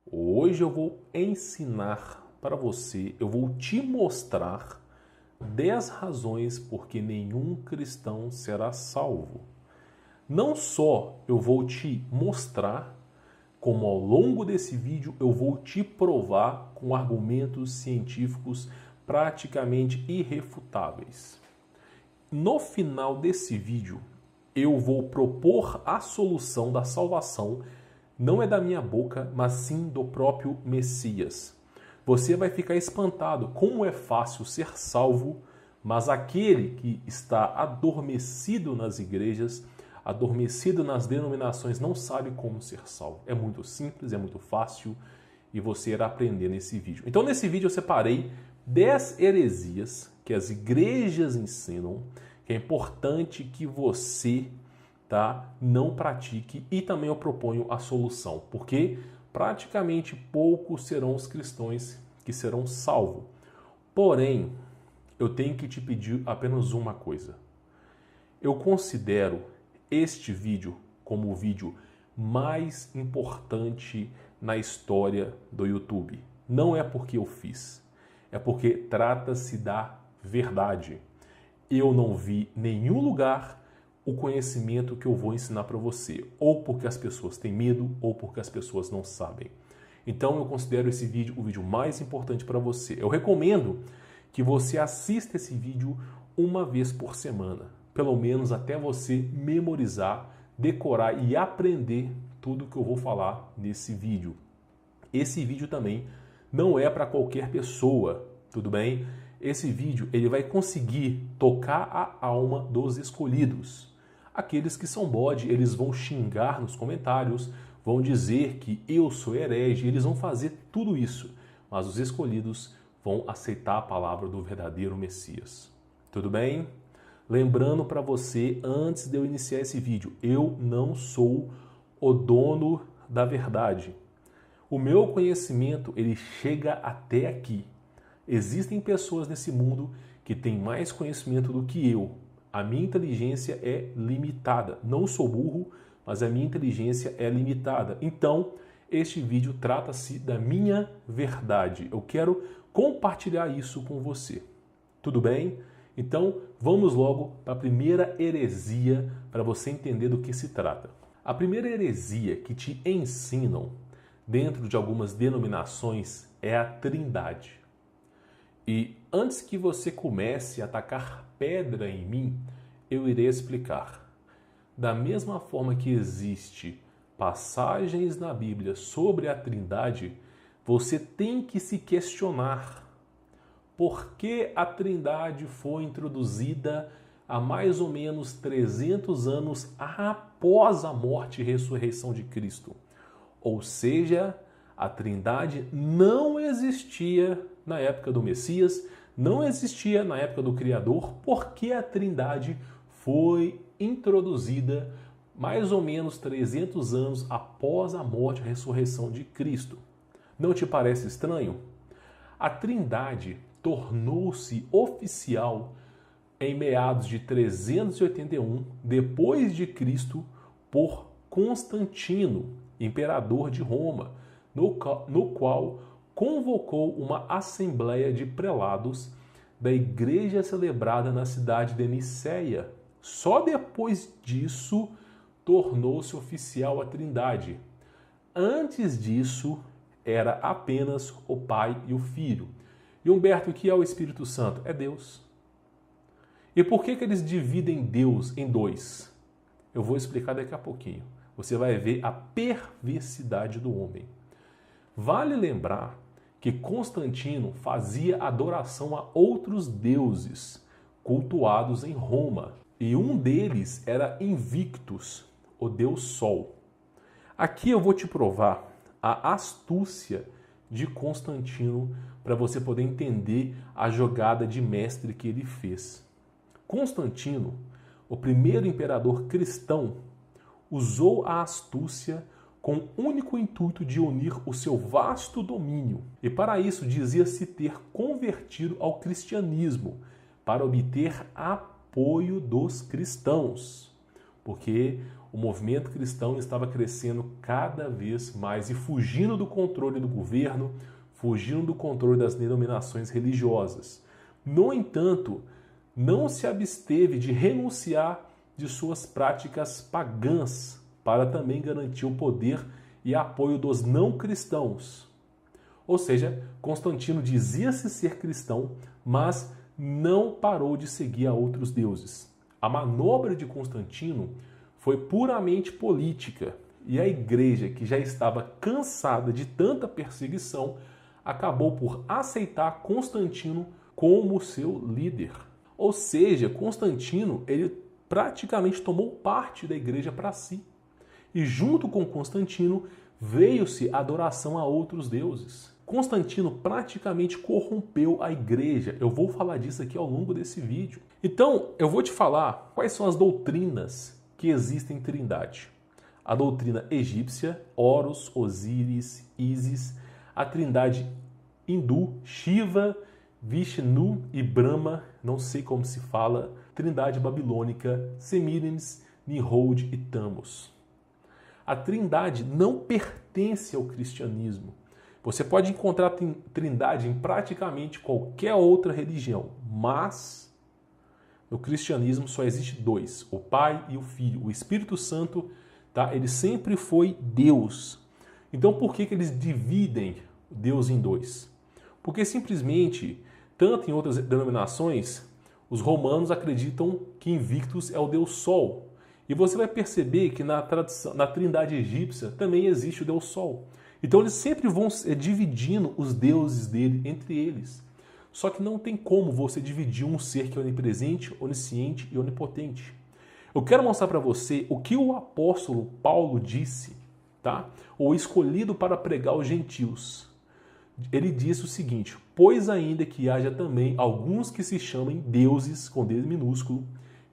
Hoje eu vou ensinar para você, eu vou te mostrar 10 razões por que nenhum cristão será salvo. Não só eu vou te mostrar, como ao longo desse vídeo eu vou te provar com argumentos científicos praticamente irrefutáveis. No final desse vídeo, eu vou propor a solução da salvação. Não é da minha boca, mas sim do próprio Messias. Você vai ficar espantado como é fácil ser salvo, mas aquele que está adormecido nas igrejas, adormecido nas denominações, não sabe como ser salvo. É muito simples, é muito fácil e você irá aprender nesse vídeo. Então, nesse vídeo eu separei 10 heresias que as igrejas ensinam, que é importante que você não pratique, e também eu proponho a solução, porque praticamente poucos serão os cristãos que serão salvos. Porém, eu tenho que te pedir apenas uma coisa. Eu considero este vídeo como o vídeo mais importante na história do YouTube. Não é porque eu fiz, é porque trata-se da verdade. Eu não vi nenhum lugar o conhecimento que eu vou ensinar para você, ou porque as pessoas têm medo, ou porque as pessoas não sabem. Então eu considero esse vídeo o vídeo mais importante para você. Eu recomendo que você assista esse vídeo uma vez por semana, pelo menos até você memorizar, decorar e aprender tudo que eu vou falar nesse vídeo. Esse vídeo também não é para qualquer pessoa, tudo bem? Esse vídeo ele vai conseguir tocar a alma dos escolhidos. Aqueles que são bode, eles vão xingar nos comentários, vão dizer que eu sou herege, eles vão fazer tudo isso. Mas os escolhidos vão aceitar a palavra do verdadeiro Messias. Tudo bem? Lembrando para você, antes de eu iniciar esse vídeo, eu não sou o dono da verdade. O meu conhecimento, ele chega até aqui. Existem pessoas nesse mundo que têm mais conhecimento do que eu. A minha inteligência é limitada. Não sou burro, mas a minha inteligência é limitada. Então, este vídeo trata-se da minha verdade. Eu quero compartilhar isso com você. Tudo bem? Então, vamos logo para a primeira heresia para você entender do que se trata. A primeira heresia que te ensinam dentro de algumas denominações é a Trindade. E antes que você comece a atacar pedra em mim, eu irei explicar. Da mesma forma que existe passagens na Bíblia sobre a Trindade, você tem que se questionar por que a Trindade foi introduzida há mais ou menos 300 anos após a morte e ressurreição de Cristo. Ou seja, a Trindade não existia na época do Messias, não existia na época do Criador, porque a Trindade foi introduzida mais ou menos 300 anos após a morte e ressurreição de Cristo. Não te parece estranho? A Trindade tornou-se oficial em meados de 381 depois de Cristo por Constantino, imperador de Roma, no qual convocou uma assembleia de prelados da igreja celebrada na cidade de Nicéia. Só depois disso tornou-se oficial a Trindade. Antes disso, era apenas o Pai e o Filho. E Humberto, o que é o Espírito Santo? É Deus. E por que eles dividem Deus em dois? Eu vou explicar daqui a pouquinho. Você vai ver a perversidade do homem. Vale lembrar que Constantino fazia adoração a outros deuses cultuados em Roma. E um deles era Invictus, o deus Sol. Aqui eu vou te provar a astúcia de Constantino para você poder entender a jogada de mestre que ele fez. Constantino, o primeiro imperador cristão, usou a astúcia com o único intuito de unir o seu vasto domínio. E para isso dizia-se ter convertido ao cristianismo, para obter apoio dos cristãos. porque o movimento cristão estava crescendo cada vez mais e fugindo do controle do governo, fugindo do controle das denominações religiosas. No entanto, não se absteve de renunciar de suas práticas pagãs para também garantir o poder e apoio dos não cristãos. Ou seja, Constantino dizia-se ser cristão, mas não parou de seguir a outros deuses. A manobra de Constantino foi puramente política e a igreja, que já estava cansada de tanta perseguição, acabou por aceitar Constantino como seu líder. Ou seja, Constantino ele praticamente tomou parte da igreja para si. E junto com Constantino veio-se a adoração a outros deuses. Constantino praticamente corrompeu a igreja. Eu vou falar disso aqui ao longo desse vídeo. Então, eu vou te falar quais são as doutrinas que existem em Trindade. A doutrina egípcia, Horus, Osíris, Ísis, a Trindade hindu, Shiva, Vishnu e Brahma, não sei como se fala, Trindade babilônica, Semiramis, Nimrod e Tammuz. A Trindade não pertence ao cristianismo. Você pode encontrar Trindade em praticamente qualquer outra religião, mas no cristianismo só existe dois, o Pai e o Filho. O Espírito Santo, tá? Ele sempre foi Deus. Então por que eles dividem Deus em dois? Porque simplesmente, tanto em outras denominações, os romanos acreditam que Invictus é o Deus Sol. E você vai perceber que na Trindade egípcia também existe o Deus Sol. Então eles sempre vão dividindo os deuses dele entre eles. Só que não tem como você dividir um ser que é onipresente, onisciente e onipotente. Eu quero mostrar para você o que o apóstolo Paulo disse, tá? Ou escolhido para pregar aos gentios. Ele disse o seguinte: pois ainda que haja também alguns que se chamem deuses, com D minúsculo,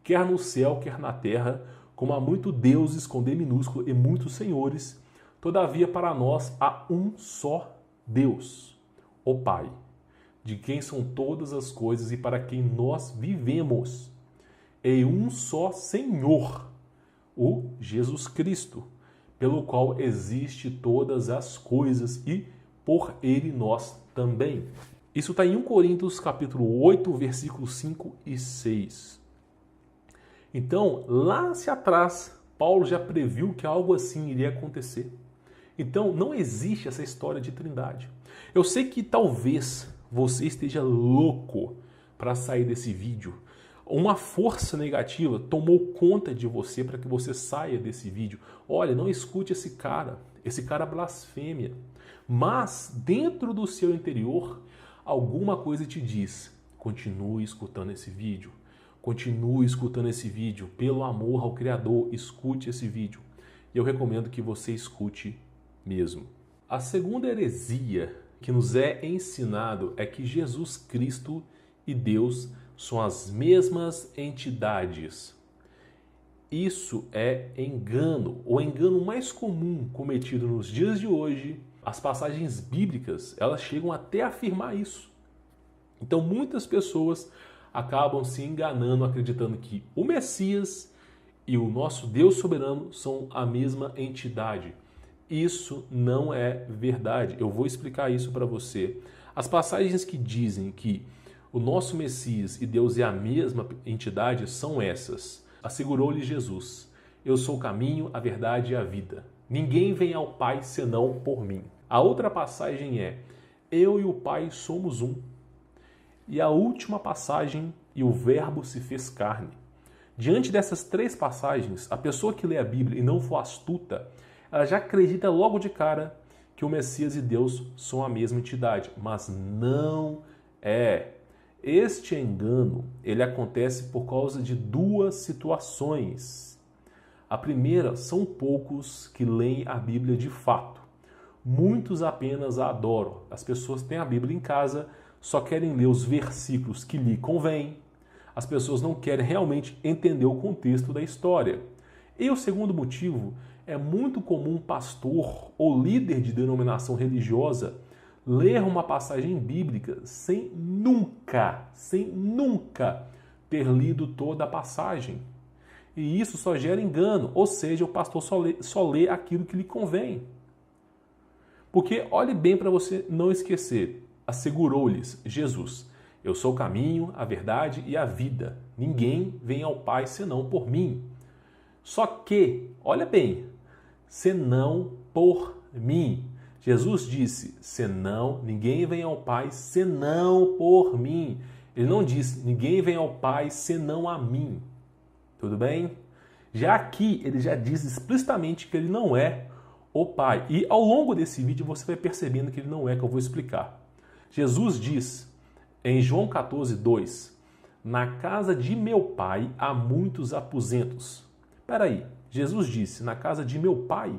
quer no céu, quer na terra, como há muitos deuses com D minúsculo e muitos senhores, todavia para nós há um só Deus, o Pai, de quem são todas as coisas e para quem nós vivemos, e um só Senhor, o Jesus Cristo, pelo qual existe todas as coisas e por ele nós também. Isso está em 1 Coríntios capítulo 8, versículos 5 e 6. Então, lá atrás, Paulo já previu que algo assim iria acontecer. Então, não existe essa história de trindade. Eu sei que talvez você esteja louco para sair desse vídeo. Uma força negativa tomou conta de você para que você saia desse vídeo. Olha, não escute esse cara blasfêmia. Mas, dentro do seu interior, alguma coisa te diz: continue escutando esse vídeo. Continue escutando esse vídeo. Pelo amor ao Criador, escute esse vídeo. E eu recomendo que você escute mesmo. A segunda heresia que nos é ensinado é que Jesus Cristo e Deus são as mesmas entidades. Isso é engano. O engano mais comum cometido nos dias de hoje. As passagens bíblicas, elas chegam até a afirmar isso. Então muitas pessoas acabam se enganando, acreditando que o Messias e o nosso Deus soberano são a mesma entidade. Isso não é verdade. Eu vou explicar isso para você. As passagens que dizem que o nosso Messias e Deus é a mesma entidade são essas. Assegurou-lhe Jesus: eu sou o caminho, a verdade e a vida. Ninguém vem ao Pai senão por mim. A outra passagem é: eu e o Pai somos um. E a última passagem: e o Verbo se fez carne. Diante dessas três passagens, a pessoa que lê a Bíblia e não for astuta, ela já acredita logo de cara que o Messias e Deus são a mesma entidade. Mas não é. Este engano, ele acontece por causa de duas situações. A primeira, são poucos que leem a Bíblia de fato. Muitos apenas a adoram. As pessoas têm a Bíblia em casa, só querem ler os versículos que lhe convém. As pessoas não querem realmente entender o contexto da história. E o segundo motivo, é muito comum um pastor ou líder de denominação religiosa ler uma passagem bíblica sem nunca ter lido toda a passagem. E isso só gera engano, ou seja, o pastor só lê aquilo que lhe convém. Porque olhe bem para você não esquecer, assegurou-lhes Jesus: eu sou o caminho, a verdade e a vida. Ninguém vem ao Pai senão por mim. Só que, olha bem, senão por mim. Jesus disse: senão, ninguém vem ao Pai senão por mim. Ele não disse: ninguém vem ao Pai senão a mim. Tudo bem? Já aqui, ele já diz explicitamente que ele não é o Pai. E ao longo desse vídeo você vai percebendo que ele não é, que eu vou explicar. Jesus diz em João 14:2: na casa de meu Pai há muitos aposentos. Espera aí, Jesus disse: na casa de meu Pai?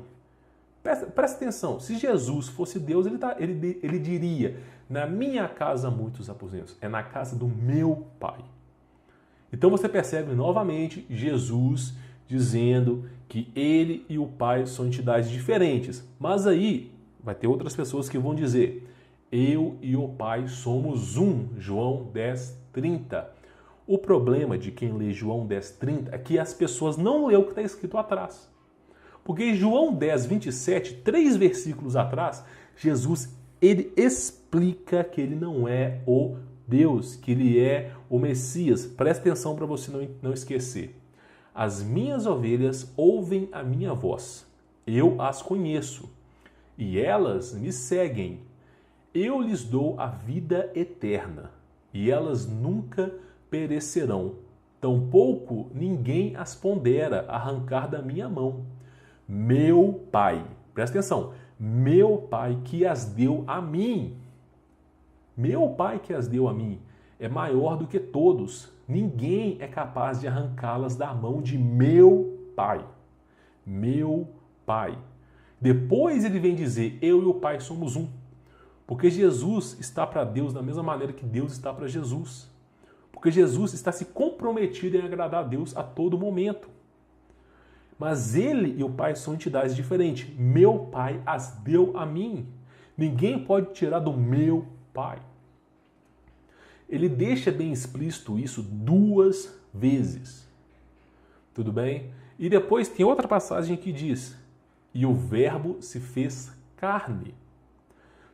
Presta atenção, se Jesus fosse Deus, ele diria: na minha casa há muitos aposentos. É na casa do meu Pai. Então você percebe novamente Jesus dizendo que ele e o Pai são entidades diferentes. Mas aí vai ter outras pessoas que vão dizer: eu e o Pai somos um. João 10:30. O problema de quem lê João 10:30 é que as pessoas não lêem o que está escrito atrás. Porque em João 10:27, 3 versículos atrás, Jesus ele explica que ele não é o Deus, que ele é o Messias. Presta atenção para você não esquecer. As minhas ovelhas ouvem a minha voz. Eu as conheço e elas me seguem. Eu lhes dou a vida eterna e elas nunca perecerão. Tampouco ninguém as pondera arrancar da minha mão. Meu Pai, presta atenção, meu Pai que as deu a mim. Meu Pai que as deu a mim é maior do que todos. Ninguém é capaz de arrancá-las da mão de meu Pai. Meu Pai. Depois ele vem dizer: eu e o Pai somos um. Porque Jesus está para Deus da mesma maneira que Deus está para Jesus. Porque Jesus está se comprometido em agradar a Deus a todo momento. Mas ele e o Pai são entidades diferentes. Meu Pai as deu a mim. Ninguém pode tirar do meu Pai. Ele deixa bem explícito isso 2 vezes. Tudo bem? E depois tem outra passagem que diz: e o Verbo se fez carne.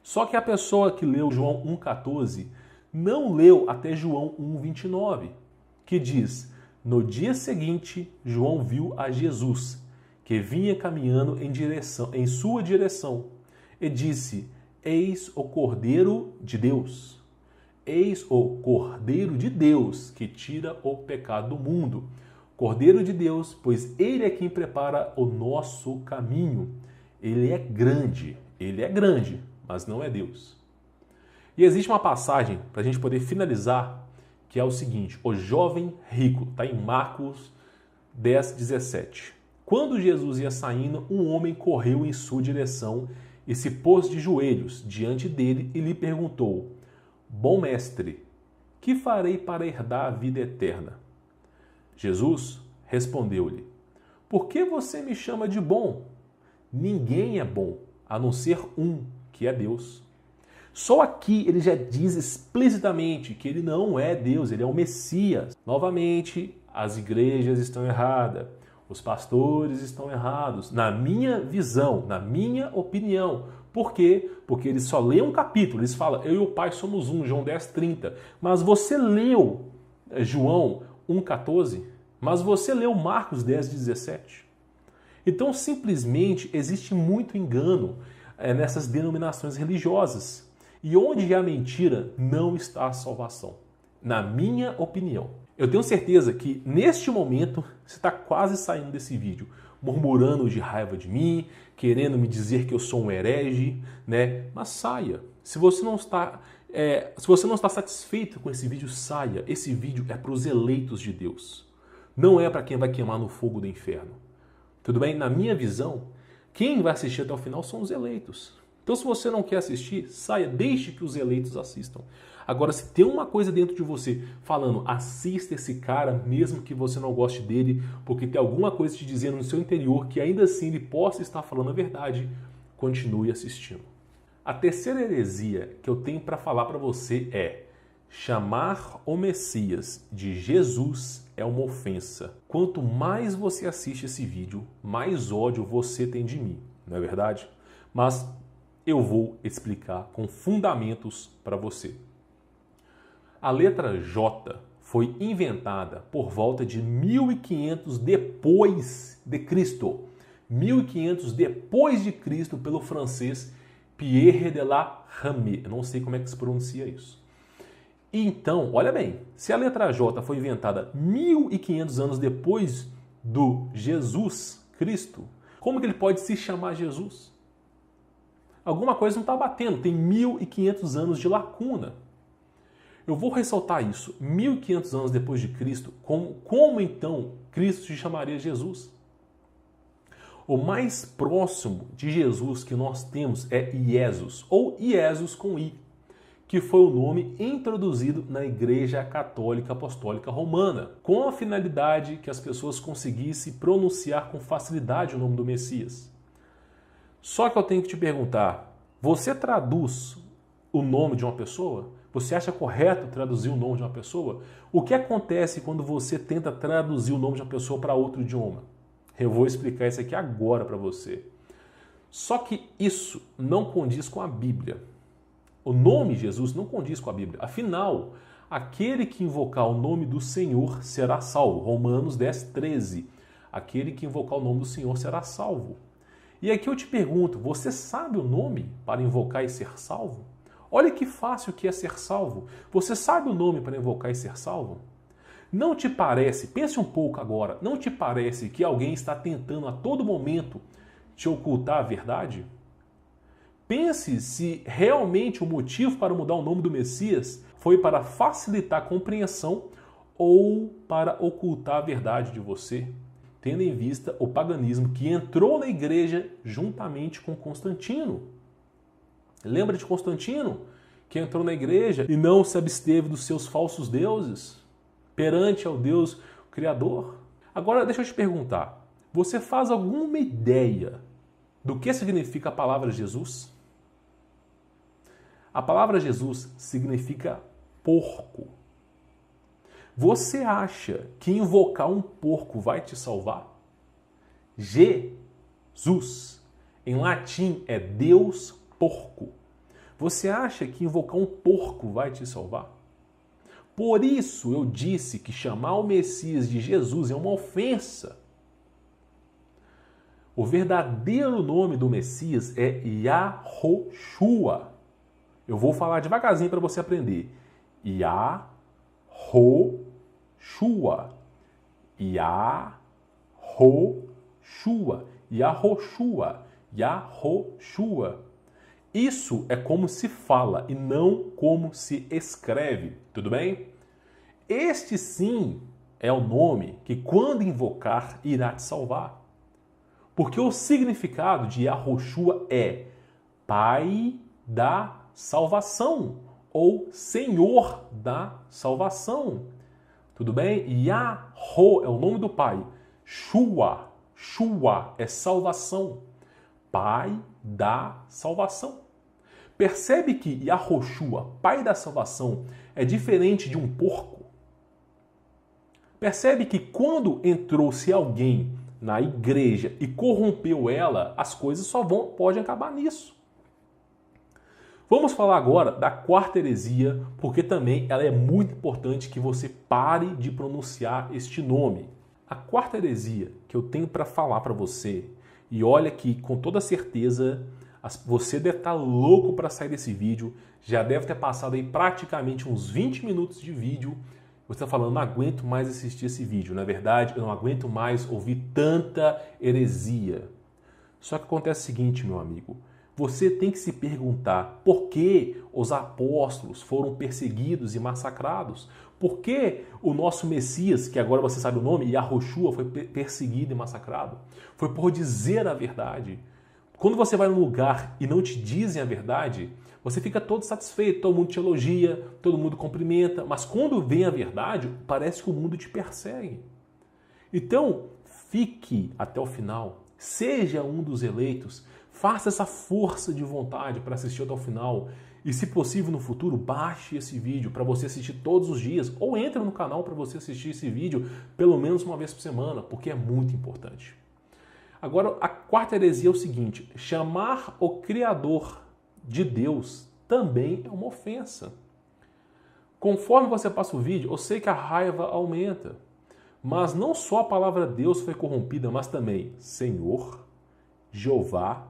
Só que a pessoa que leu João 1,14 não leu até João 1,29, que diz: no dia seguinte, João viu a Jesus, que vinha caminhando em sua direção, e disse: eis o Cordeiro de Deus. Eis o Cordeiro de Deus, que tira o pecado do mundo. Cordeiro de Deus, pois ele é quem prepara o nosso caminho. Ele é grande, mas não é Deus. E existe uma passagem, para a gente poder finalizar, que é o seguinte: o jovem rico, está em Marcos 10:17. Quando Jesus ia saindo, um homem correu em sua direção e se pôs de joelhos diante dele e lhe perguntou: bom mestre, que farei para herdar a vida eterna? Jesus respondeu-lhe: por que você me chama de bom? Ninguém é bom, a não ser um, que é Deus. Só aqui ele já diz explicitamente que ele não é Deus, ele é o Messias. Novamente, as igrejas estão erradas, os pastores estão errados, na minha visão, na minha opinião. Por quê? Porque eles só lêem um capítulo, eles falam: eu e o Pai somos um, João 10:30. Mas você leu João 1,14? Mas você leu Marcos 10:17? Então, simplesmente, existe muito engano nessas denominações religiosas. E onde há mentira, não está a salvação. Na minha opinião. Eu tenho certeza que, neste momento, você está quase saindo desse vídeo, murmurando de raiva de mim, querendo me dizer que eu sou um herege, né? Mas saia. Se você não está satisfeito com esse vídeo, saia. Esse vídeo é para os eleitos de Deus. Não é para quem vai queimar no fogo do inferno. Tudo bem? Na minha visão, quem vai assistir até o final são os eleitos. Então, se você não quer assistir, saia, deixe que os eleitos assistam. Agora, se tem uma coisa dentro de você falando: assista esse cara, mesmo que você não goste dele, porque tem alguma coisa te dizendo no seu interior que ainda assim ele possa estar falando a verdade, continue assistindo. A terceira heresia que eu tenho para falar para você é: Chamar o Messias de Jesus é uma ofensa. Quanto mais você assiste esse vídeo, mais ódio você tem de mim, não é verdade? Mas eu vou explicar com fundamentos para você. A letra J foi inventada por volta de 1500 depois de Cristo. 1500 depois de Cristo pelo francês Pierre de la Ramée. Eu não sei como é que se pronuncia isso. Então, olha bem, se a letra J foi inventada 1500 anos depois do Jesus Cristo, como que ele pode se chamar Jesus? Alguma coisa não está batendo, tem 1500 anos de lacuna. Eu vou ressaltar isso, 1500 anos depois de Cristo, como então Cristo se chamaria Jesus? O mais próximo de Jesus que nós temos é Iesus, ou Iesus com I, que foi o nome introduzido na Igreja Católica Apostólica Romana, com a finalidade que as pessoas conseguissem pronunciar com facilidade o nome do Messias. Só que eu tenho que te perguntar, você traduz o nome de uma pessoa? Você acha correto traduzir o nome de uma pessoa? O que acontece quando você tenta traduzir o nome de uma pessoa para outro idioma? Eu vou explicar isso aqui agora para você. Só que isso não condiz com a Bíblia. O nome Jesus não condiz com a Bíblia. Afinal, aquele que invocar o nome do Senhor será salvo. Romanos 10, 13. Aquele que invocar o nome do Senhor será salvo. E aqui eu te pergunto, você sabe o nome para invocar e ser salvo? Olha que fácil que é ser salvo. Você sabe o nome para invocar e ser salvo? Não te parece, pense um pouco agora, não te parece que alguém está tentando a todo momento te ocultar a verdade? Pense se realmente o motivo para mudar o nome do Messias foi para facilitar a compreensão ou para ocultar a verdade de você, tendo em vista o paganismo que entrou na igreja juntamente com Constantino. Lembra de Constantino, que entrou na igreja e não se absteve dos seus falsos deuses perante ao Deus Criador? Agora, deixa eu te perguntar, você faz alguma ideia do que significa a palavra Jesus? A palavra Jesus significa porco. Você acha que invocar um porco vai te salvar? Jesus, em latim, é Deus porco. Você acha que invocar um porco vai te salvar? Por isso eu disse que chamar o Messias de Jesus é uma ofensa. O verdadeiro nome do Messias é Yahoshua. Eu vou falar devagarzinho para você aprender. Yahoshua. Yahoshua. Yahoshua. Yahoshua. Isso é como se fala e não como se escreve, tudo bem? Este sim é o nome que, quando invocar, irá te salvar. Porque o significado de Yahoshua é Pai da salvação ou Senhor da salvação. Tudo bem? Yahô é o nome do Pai. Shua é salvação. Pai da salvação. Percebe que Yahoshua, Pai da salvação, é diferente de um porco? Percebe que quando entrou-se alguém na igreja e corrompeu ela, as coisas só podem acabar nisso. Vamos falar agora da quarta heresia, porque também ela é muito importante que você pare de pronunciar este nome. A quarta heresia que eu tenho para falar para você, e olha que com toda certeza você deve estar louco para sair desse vídeo, já deve ter passado aí praticamente uns 20 minutos de vídeo. Você está falando, não aguento mais assistir esse vídeo. Na verdade, eu não aguento mais ouvir tanta heresia. Só que acontece o seguinte, meu amigo. Você tem que se perguntar por que os apóstolos foram perseguidos e massacrados. Por que o nosso Messias, que agora você sabe o nome, Yahoshua, foi perseguido e massacrado? Foi por dizer a verdade. Quando você vai num lugar e não te dizem a verdade, você fica todo satisfeito, todo mundo te elogia, todo mundo cumprimenta, mas quando vem a verdade, parece que o mundo te persegue. Então, fique até o final, seja um dos eleitos, Faça essa força de vontade para assistir até o final. E, se possível, no futuro, baixe esse vídeo para você assistir todos os dias. Ou entre no canal para você assistir esse vídeo pelo menos uma vez por semana, porque é muito importante. Agora, a quarta heresia é o seguinte: chamar o Criador de Deus também é uma ofensa. Conforme você passa o vídeo, eu sei que a raiva aumenta. Mas não só a palavra Deus foi corrompida, mas também Senhor, Jeová,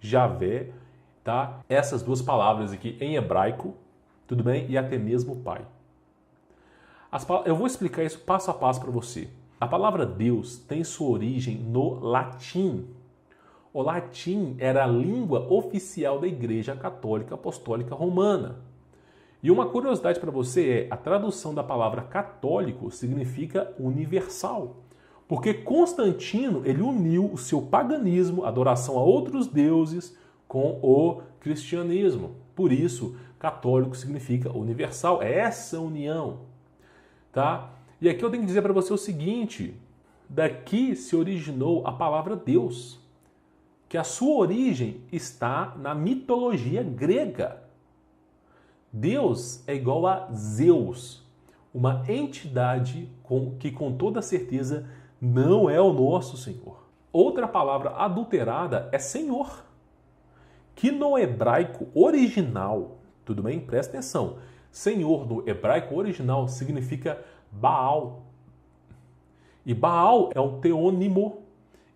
Javé, tá? Essas duas palavras aqui em hebraico, tudo bem? E até mesmo Pai. Eu vou explicar isso passo a passo para você. A palavra Deus tem sua origem no latim. O latim era a língua oficial da Igreja Católica Apostólica Romana. E uma curiosidade para você é, a tradução da palavra católico significa universal. Porque Constantino, ele uniu o seu paganismo, adoração a outros deuses, com o cristianismo. Por isso, católico significa universal. É essa união. Tá? E aqui eu tenho que dizer para você o seguinte: daqui se originou a palavra Deus, que a sua origem está na mitologia grega. Deus é igual a Zeus, uma entidade que com toda certeza não é o nosso Senhor. Outra palavra adulterada é Senhor, que no hebraico original, tudo bem? Presta atenção, Senhor no hebraico original significa Baal. E Baal é um teônimo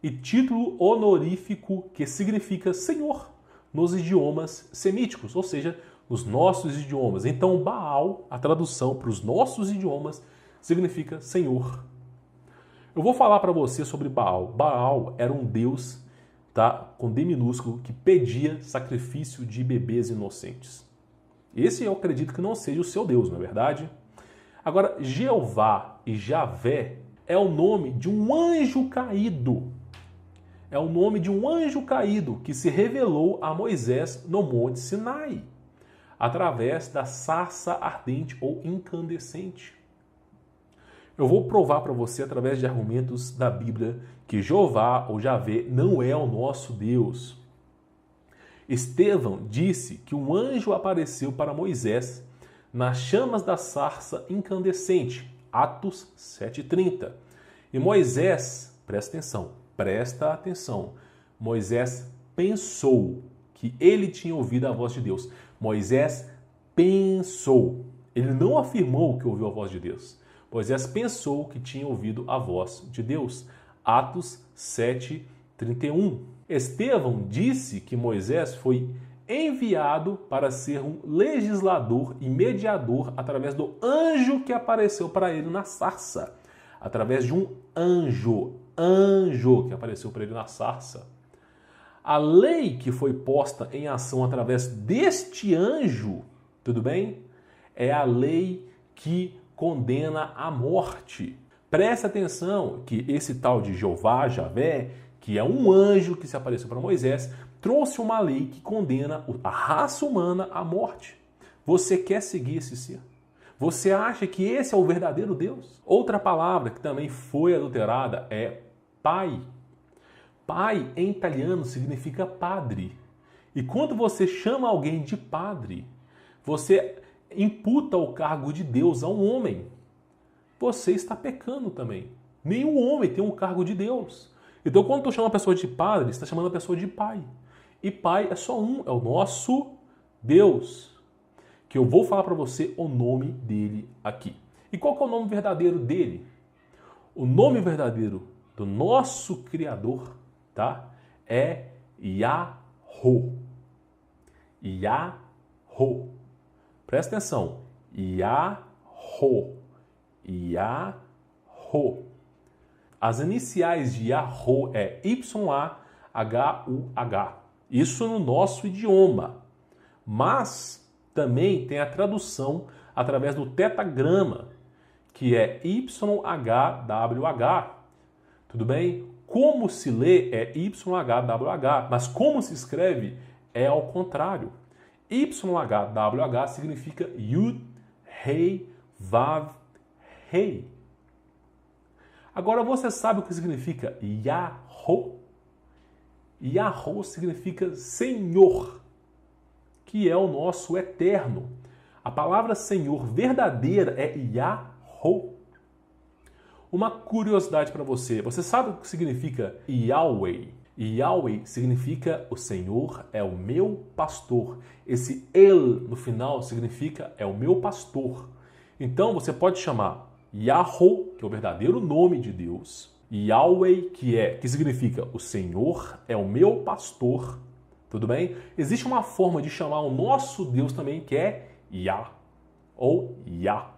e título honorífico que significa Senhor nos idiomas semíticos, ou seja, nos nossos idiomas. Então, Baal, a tradução para os nossos idiomas, significa Senhor. Eu vou falar para você sobre Baal. Baal era um deus, tá, com D minúsculo, que pedia sacrifício de bebês inocentes. Esse eu acredito que não seja o seu Deus, não é verdade? Agora, Jeová e Javé é o nome de um anjo caído. É o nome de um anjo caído que se revelou a Moisés no Monte Sinai, através da sarça ardente ou incandescente. Eu vou provar para você, através de argumentos da Bíblia, que Jeová ou Javé não é o nosso Deus. Estevão disse que um anjo apareceu para Moisés nas chamas da sarça incandescente, Atos 7,30. E Moisés, presta atenção, Moisés pensou que ele tinha ouvido a voz de Deus. Moisés pensou. Ele não afirmou que ouviu a voz de Deus. Moisés pensou que tinha ouvido a voz de Deus. Atos 7:31. Estevão disse que Moisés foi enviado para ser um legislador e mediador através do anjo que apareceu para ele na sarça. Através de um anjo que apareceu para ele na sarça. A lei que foi posta em ação através deste anjo, tudo bem? É a lei que condena a morte. Presta atenção que esse tal de Jeová, Javé, que é um anjo que se apareceu para Moisés, trouxe uma lei que condena a raça humana à morte. Você quer seguir esse ser? Você acha que esse é o verdadeiro Deus? Outra palavra que também foi adulterada é pai. Pai em italiano significa padre. E quando você chama alguém de padre, você imputa o cargo de Deus a um homem. Você está pecando também. Nenhum homem tem um cargo de Deus. Então, quando tu chama a pessoa de padre, você está chamando a pessoa de pai. E pai é só um, é o nosso Deus. Que eu vou falar para você o nome dele aqui. E qual que é o nome verdadeiro dele? O nome verdadeiro do nosso Criador, tá? É Yahô. Yahô. Presta atenção. Yahô. Yahô. As iniciais de Yahô é YAHUH. Isso no nosso idioma. Mas também tem a tradução através do tetagrama, que é YHWH. Tudo bem? Como se lê é YHWH, mas como se escreve é ao contrário. YHWH significa Yud, Rei, Vav, Rei. Agora você sabe o que significa Yahô? Yahweh significa Senhor, que é o nosso eterno. A palavra Senhor verdadeira é Yahweh. Uma curiosidade para você. Você sabe o que significa Yahweh? Yahweh significa o Senhor é o meu pastor. Esse El no final significa é o meu pastor. Então você pode chamar Yahweh, que é o verdadeiro nome de Deus, Yahweh, que significa o Senhor é o meu pastor. Tudo bem? Existe uma forma de chamar o nosso Deus também que é Yah ou Yah,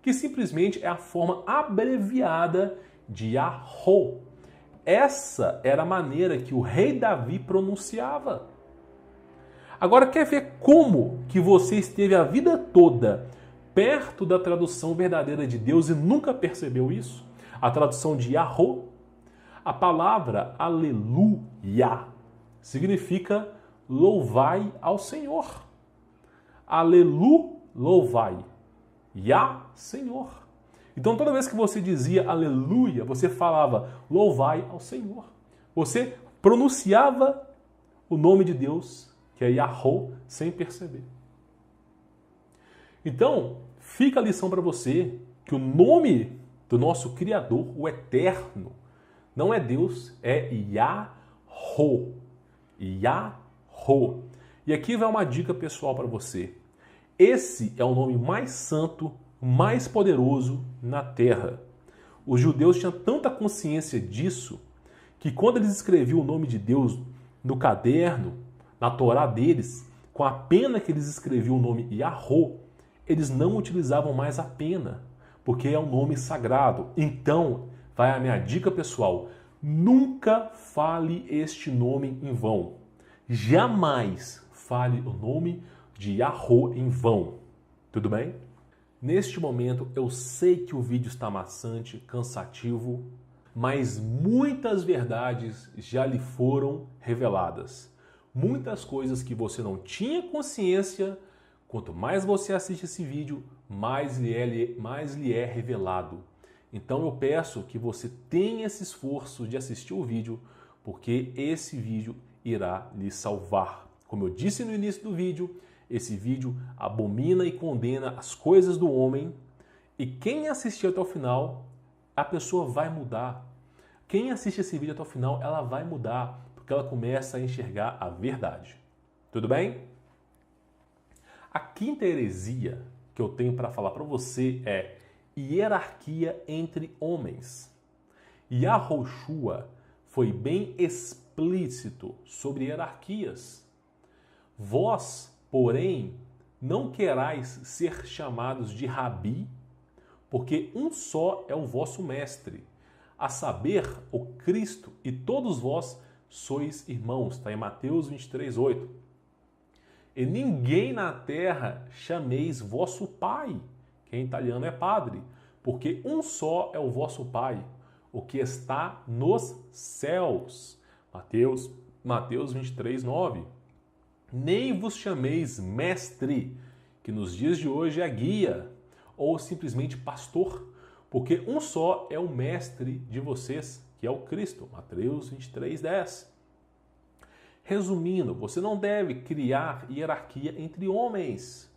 que simplesmente é a forma abreviada de Yahweh. Essa era a maneira que o rei Davi pronunciava. Agora, quer ver como que você esteve a vida toda perto da tradução verdadeira de Deus e nunca percebeu isso? A tradução de Yahweh, a palavra aleluia significa louvai ao Senhor. Alelu, louvai. Yah, Senhor. Então toda vez que você dizia aleluia, você falava louvai ao Senhor. Você pronunciava o nome de Deus, que é Yahweh, sem perceber. Então, fica a lição para você que o nome do nosso Criador, o Eterno, não é Deus, é Yahweh. Yahweh. E aqui vai uma dica pessoal para você. Esse é o nome mais santo, mais poderoso na Terra. Os judeus tinham tanta consciência disso que quando eles escreviam o nome de Deus no caderno, na Torá deles, com a pena que eles escreviam o nome Yahweh, eles não utilizavam mais a pena, porque é um nome sagrado. Então, vai a minha dica pessoal. Nunca fale este nome em vão. Jamais fale o nome de Yahweh em vão. Tudo bem? Neste momento, eu sei que o vídeo está maçante, cansativo, mas muitas verdades já lhe foram reveladas. Muitas coisas que você não tinha consciência, quanto mais você assiste esse vídeo, mais lhe é revelado. Então eu peço que você tenha esse esforço de assistir o vídeo, porque esse vídeo irá lhe salvar. Como eu disse no início do vídeo, esse vídeo abomina e condena as coisas do homem, e quem assistir até o final, a pessoa vai mudar. Quem assiste esse vídeo até o final, ela vai mudar, porque ela começa a enxergar a verdade. Tudo bem? A quinta heresia que eu tenho para falar para você é hierarquia entre homens. Yahushua foi bem explícito sobre hierarquias. Vós, porém, não querais ser chamados de Rabi, porque um só é o vosso mestre, a saber, o Cristo, e todos vós sois irmãos. Está em Mateus 23:8. E ninguém na terra chameis vosso Pai, que em italiano é Padre, porque um só é o vosso Pai, o que está nos céus. Mateus 23:9. Nem vos chameis mestre, que nos dias de hoje é guia, ou simplesmente pastor, porque um só é o mestre de vocês, que é o Cristo. Mateus 23:10. Resumindo, você não deve criar hierarquia entre homens.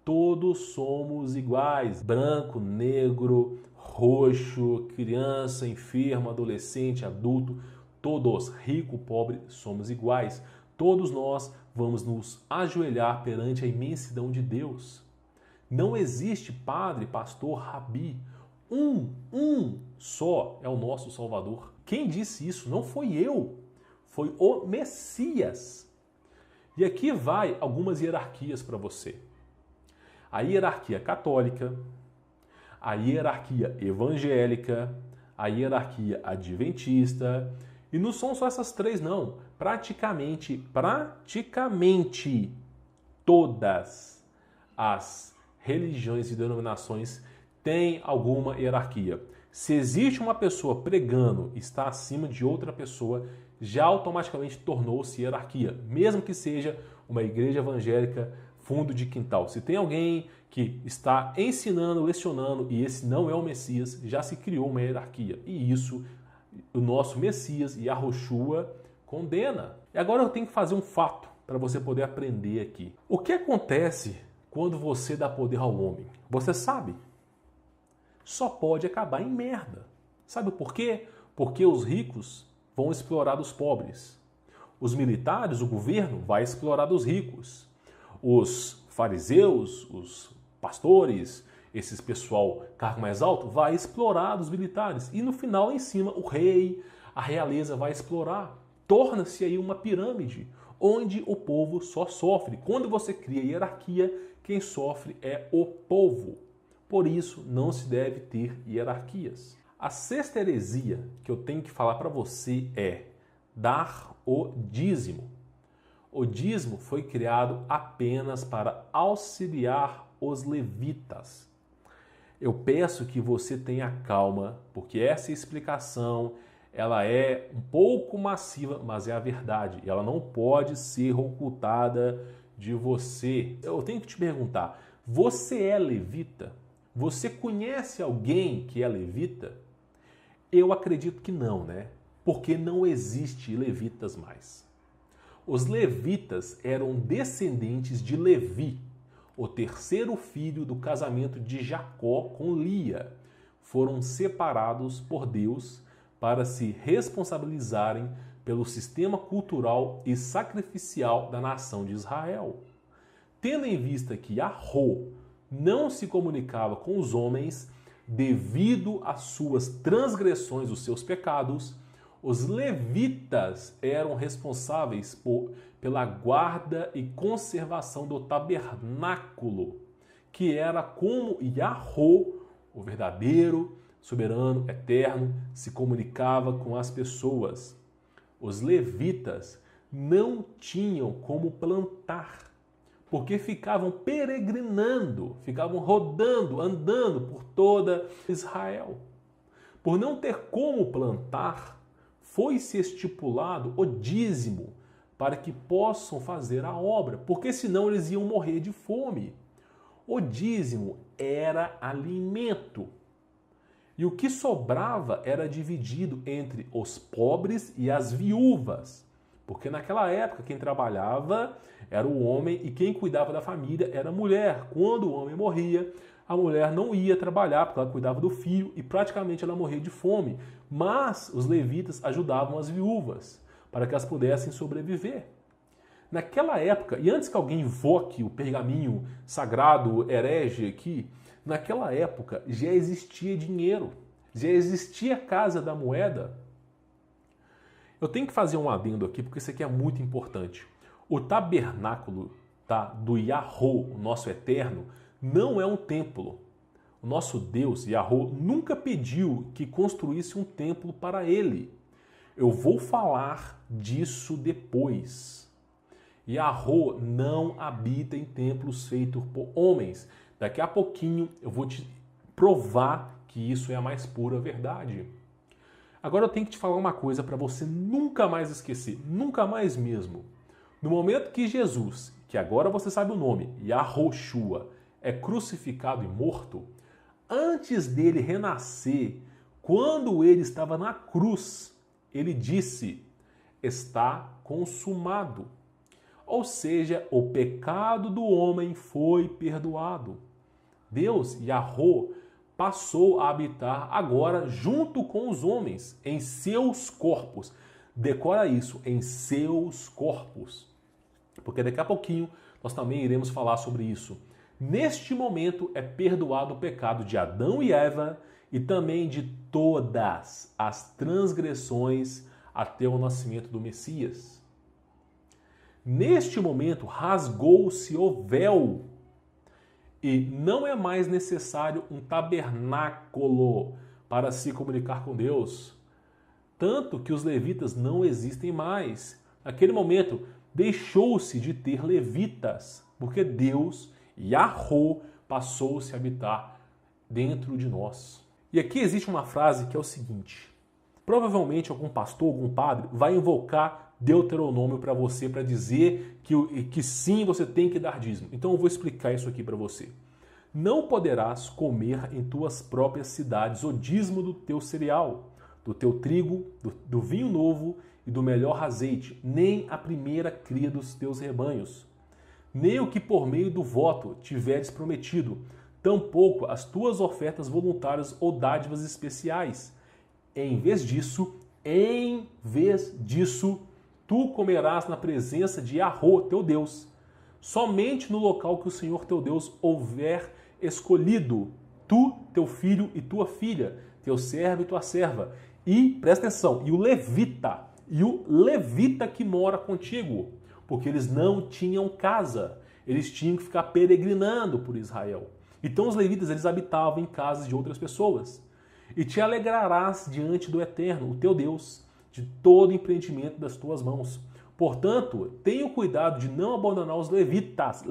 Todos somos iguais. Branco, negro, roxo, criança, enfermo, adolescente, adulto. Todos, rico, pobre, somos iguais. Todos nós vamos nos ajoelhar perante a imensidão de Deus. Não existe padre, pastor, rabi. Um só é o nosso Salvador. Quem disse isso? Não foi eu. Foi o Messias. E aqui vai algumas hierarquias para você. A hierarquia católica, a hierarquia evangélica, a hierarquia adventista. E não são só essas três, não. Praticamente todas as religiões e denominações têm alguma hierarquia. Se existe uma pessoa pregando e está acima de outra pessoa, já automaticamente tornou-se hierarquia, mesmo que seja uma igreja evangélica fundo de quintal. Se tem alguém que está ensinando, lecionando e esse não é o Messias, já se criou uma hierarquia. E isso, o nosso Messias, Yahushua, condena. E agora eu tenho que fazer um fato para você poder aprender aqui. O que acontece quando você dá poder ao homem? Você sabe? Só pode acabar em merda. Sabe por quê? Porque os ricos vão explorar os pobres. Os militares, o governo, vai explorar dos ricos. Os fariseus, os pastores, esses pessoal cargo mais alto, vai explorar dos militares. E no final, lá em cima, o rei, a realeza vai explorar. Torna-se aí uma pirâmide, onde o povo só sofre. Quando você cria hierarquia, quem sofre é o povo. Por isso, não se deve ter hierarquias. A sexta heresia que eu tenho que falar para você é dar o dízimo. O dízimo foi criado apenas para auxiliar os levitas. Eu peço que você tenha calma, porque essa explicação ela é um pouco massiva, mas é a verdade. Ela não pode ser ocultada de você. Eu tenho que te perguntar, você é levita? Você conhece alguém que é levita? Eu acredito que não, né? Porque não existe levitas mais. Os levitas eram descendentes de Levi, o terceiro filho do casamento de Jacó com Lia. Foram separados por Deus para se responsabilizarem pelo sistema cultural e sacrificial da nação de Israel. Tendo em vista que Yahweh não se comunicava com os homens devido às suas transgressões, os seus pecados, os levitas eram responsáveis pela guarda e conservação do tabernáculo, que era como Yahweh, o verdadeiro, soberano, eterno, se comunicava com as pessoas. Os levitas não tinham como plantar, porque ficavam peregrinando, ficavam rodando, andando por toda Israel. Por não ter como plantar, foi-se estipulado o dízimo para que possam fazer a obra, porque senão eles iam morrer de fome. O dízimo era alimento. E o que sobrava era dividido entre os pobres e as viúvas. Porque naquela época quem trabalhava era o homem e quem cuidava da família era a mulher. Quando o homem morria, a mulher não ia trabalhar porque ela cuidava do filho e praticamente ela morria de fome. Mas os levitas ajudavam as viúvas para que elas pudessem sobreviver. Naquela época, e antes que alguém invoque o pergaminho sagrado herege aqui, naquela época já existia dinheiro, já existia a casa da moeda. Eu tenho que fazer um adendo aqui porque isso aqui é muito importante. O tabernáculo do Yahweh, o nosso eterno, não é um templo. O nosso Deus, Yahweh, nunca pediu que construísse um templo para ele. Eu vou falar disso depois. Yahweh não habita em templos feitos por homens. Daqui a pouquinho eu vou te provar que isso é a mais pura verdade. Agora eu tenho que te falar uma coisa para você nunca mais esquecer, nunca mais mesmo. No momento que Jesus, que agora você sabe o nome, Yahoshua, é crucificado e morto, antes dele renascer, quando ele estava na cruz, ele disse, está consumado. Ou seja, o pecado do homem foi perdoado. Deus, Yahweh, passou a habitar agora junto com os homens, em seus corpos. Decora isso, em seus corpos. Porque daqui a pouquinho nós também iremos falar sobre isso. Neste momento é perdoado o pecado de Adão e Eva e também de todas as transgressões até o nascimento do Messias. Neste momento rasgou-se o véu e não é mais necessário um tabernáculo para se comunicar com Deus. Tanto que os levitas não existem mais. Naquele momento deixou-se de ter levitas, porque Deus, Yahweh, passou-se a habitar dentro de nós. E aqui existe uma frase que é o seguinte: provavelmente algum pastor, algum padre vai invocar Deuteronômio para você, para dizer que sim, você tem que dar dízimo. Então eu vou explicar isso aqui para você. Não poderás comer em tuas próprias cidades o dízimo do teu cereal, do teu trigo, do vinho novo e do melhor azeite, nem a primeira cria dos teus rebanhos, nem o que por meio do voto tiveres prometido, tampouco as tuas ofertas voluntárias ou dádivas especiais. Em vez disso, tu comerás na presença de Yahweh, teu Deus, somente no local que o Senhor teu Deus houver escolhido, tu, teu filho e tua filha, teu servo e tua serva, e, presta atenção, e o levita que mora contigo, porque eles não tinham casa, eles tinham que ficar peregrinando por Israel. Então os levitas, eles habitavam em casas de outras pessoas. E te alegrarás diante do Eterno, o teu Deus, de todo empreendimento das tuas mãos. Portanto, tenha o cuidado de não abandonar os levitas,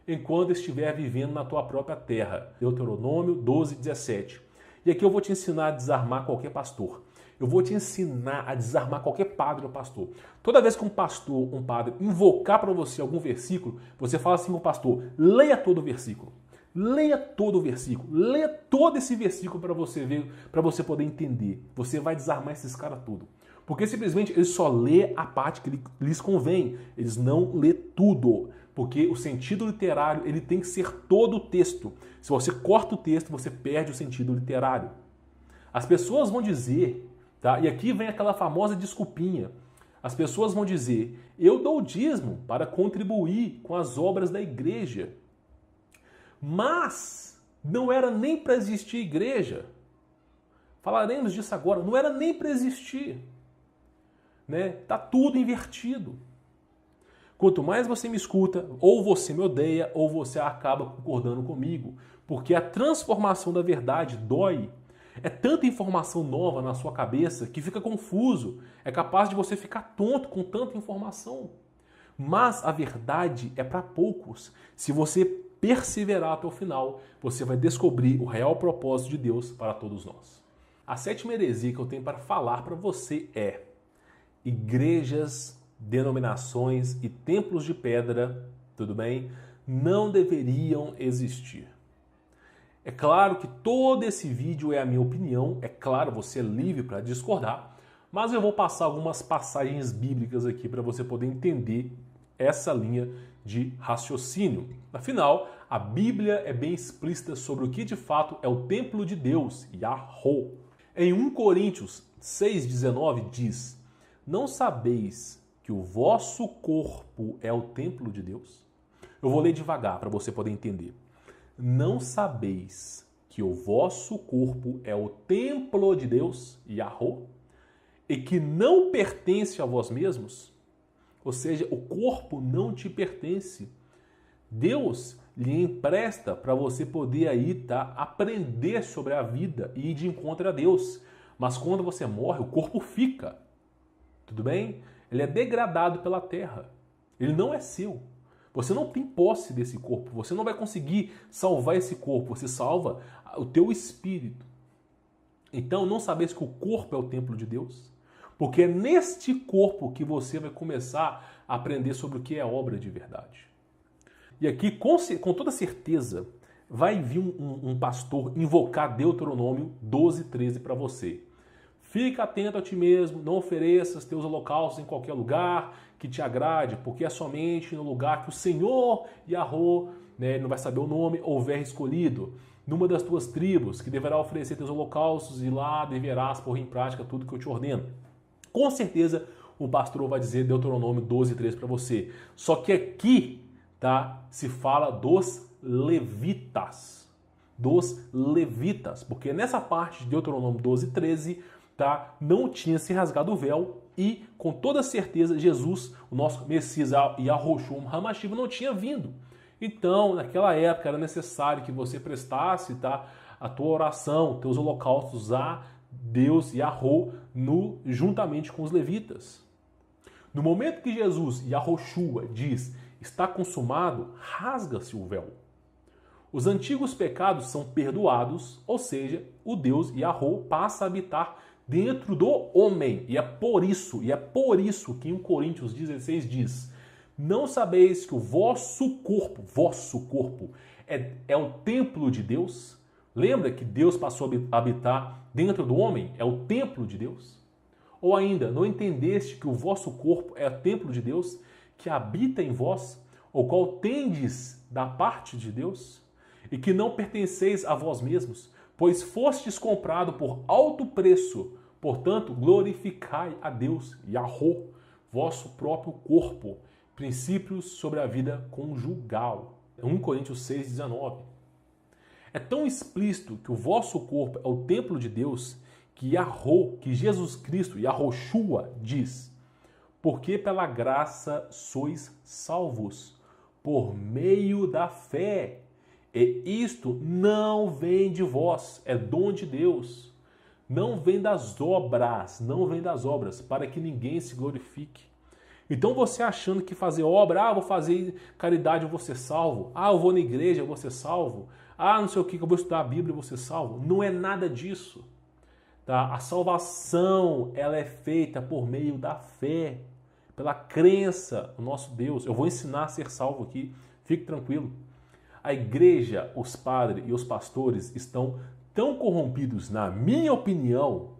enquanto estiver vivendo na tua própria terra. Deuteronômio 12, 17. E aqui eu vou te ensinar a desarmar qualquer pastor. Eu vou te ensinar a desarmar qualquer padre ou pastor. Toda vez que um pastor, um padre, invocar para você algum versículo, você fala assim com o pastor, leia todo o versículo. Leia todo o versículo. Leia todo esse versículo para você ver, para você poder entender. Você vai desarmar esses caras tudo. Porque simplesmente eles só lê a parte que lhes convém. Eles não lê tudo. Porque o sentido literário ele tem que ser todo o texto. Se você corta o texto, você perde o sentido literário. As pessoas vão dizer, tá? E aqui vem aquela famosa desculpinha. As pessoas vão dizer, eu dou o dízimo para contribuir com as obras da igreja. Mas não era nem para existir igreja. Falaremos disso agora. Não era nem para existir. Né? Tá tudo invertido. Quanto mais você me escuta, ou você me odeia, ou você acaba concordando comigo. Porque a transformação da verdade dói. É tanta informação nova na sua cabeça que fica confuso. É capaz de você ficar tonto com tanta informação. Mas a verdade é para poucos. Se você perseverar até o final, você vai descobrir o real propósito de Deus para todos nós. A sétima heresia que eu tenho para falar para você é: igrejas, denominações e templos de pedra, tudo bem, não deveriam existir. É claro que todo esse vídeo é a minha opinião, é claro, você é livre para discordar, mas eu vou passar algumas passagens bíblicas aqui para você poder entender essa linha de raciocínio. Afinal, a Bíblia é bem explícita sobre o que de fato é o templo de Deus, Yahweh. Em 1 Coríntios 6,19 diz: não sabeis que o vosso corpo é o templo de Deus? Eu vou ler devagar para você poder entender. Não sabeis que o vosso corpo é o templo de Deus, Yahweh, e que não pertence a vós mesmos? Ou seja, o corpo não te pertence. Deus lhe empresta para você poder aí aprender sobre a vida e ir de encontro a Deus. Mas quando você morre, o corpo fica. Tudo bem? Ele é degradado pela terra. Ele não é seu. Você não tem posse desse corpo. Você não vai conseguir salvar esse corpo. Você salva o teu espírito. Então, não sabeis que o corpo é o templo de Deus? Porque é neste corpo que você vai começar a aprender sobre o que é obra de verdade. E aqui, com toda certeza, vai vir um pastor invocar Deuteronômio 12:13 para você. Fica atento a ti mesmo, não ofereças teus holocaustos em qualquer lugar que te agrade, porque é somente no lugar que o Senhor Yahweh, né, não vai saber o nome, houver escolhido, numa das tuas tribos, que deverá oferecer teus holocaustos, e lá deverás pôr em prática tudo que eu te ordeno. Com certeza o pastor vai dizer Deuteronômio 12:13 para você. Só que aqui se fala dos levitas. Dos levitas. Porque nessa parte de Deuteronômio 12:13 não tinha se rasgado o véu e com toda certeza Jesus, o nosso Messias Yahushua HaMashiach, não tinha vindo. Então, naquela época era necessário que você prestasse a tua oração, teus holocaustos a Deus Yahweh juntamente com os levitas. No momento que Jesus, Yahushua, diz está consumado, rasga-se o véu. Os antigos pecados são perdoados, ou seja, o Deus Yahweh passa a habitar dentro do homem. E é por isso que em Coríntios 16 diz: não sabeis que o vosso corpo é o templo de Deus? Lembra que Deus passou a habitar dentro do homem? É o templo de Deus? Ou ainda, não entendeste que o vosso corpo é o templo de Deus, que habita em vós, o qual tendes da parte de Deus, e que não pertenceis a vós mesmos, pois fostes comprado por alto preço. Portanto, glorificai a Deus, Yahweh, vosso próprio corpo. Princípios sobre a vida conjugal. 1 Coríntios 6,19. É tão explícito que o vosso corpo é o templo de Deus, que Yahweh, que Jesus Cristo, Yahushua, diz: porque pela graça sois salvos, por meio da fé. E isto não vem de vós, é dom de Deus. Não vem das obras, para que ninguém se glorifique. Então você achando que fazer obra, vou fazer caridade, eu vou ser salvo. Eu vou na igreja, eu vou ser salvo. Não sei o que, eu vou estudar a Bíblia, eu vou ser salvo. Não é nada disso. Tá? A salvação, ela é feita por meio da fé, pela crença no nosso Deus. Eu vou ensinar a ser salvo aqui, fique tranquilo. A igreja, os padres e os pastores estão tão corrompidos, na minha opinião,